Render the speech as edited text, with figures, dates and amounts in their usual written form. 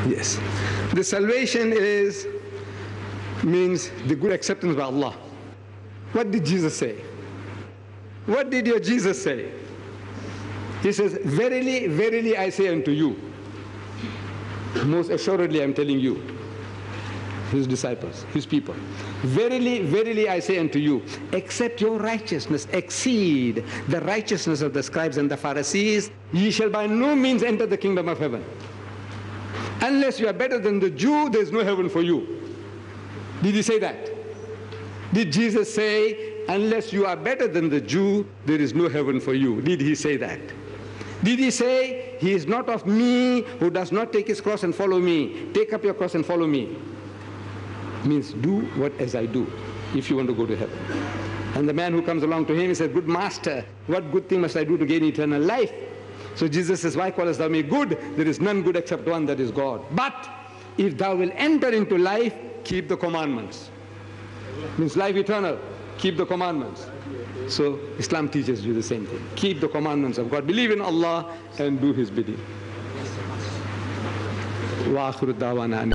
Yes. The salvation means the good acceptance by Allah. What did Jesus say? What did your Jesus say? He says, verily, verily I say unto you, most assuredly I am telling you, his disciples, his people, verily, verily I say unto you, except your righteousness exceed the righteousness of the scribes and the Pharisees, ye shall by no means enter the kingdom of heaven. Unless you are better than the Jew, there is no heaven for you. Did he say that? Did Jesus say, unless you are better than the Jew, there is no heaven for you? Did he say that? Did he say, he is not of me who does not take his cross and follow me? Take up your cross and follow me. Means do what as I do, if you want to go to heaven. And the man who comes along to him, he said, good master, what good thing must I do to gain eternal life? So Jesus says, why callest thou me good? There is none good except one, that is God. But if thou wilt enter into life, keep the commandments. Means life eternal, keep the commandments. So Islam teaches you the same thing. Keep the commandments of God. Believe in Allah and do His bidding. Wa akhiru da'wana.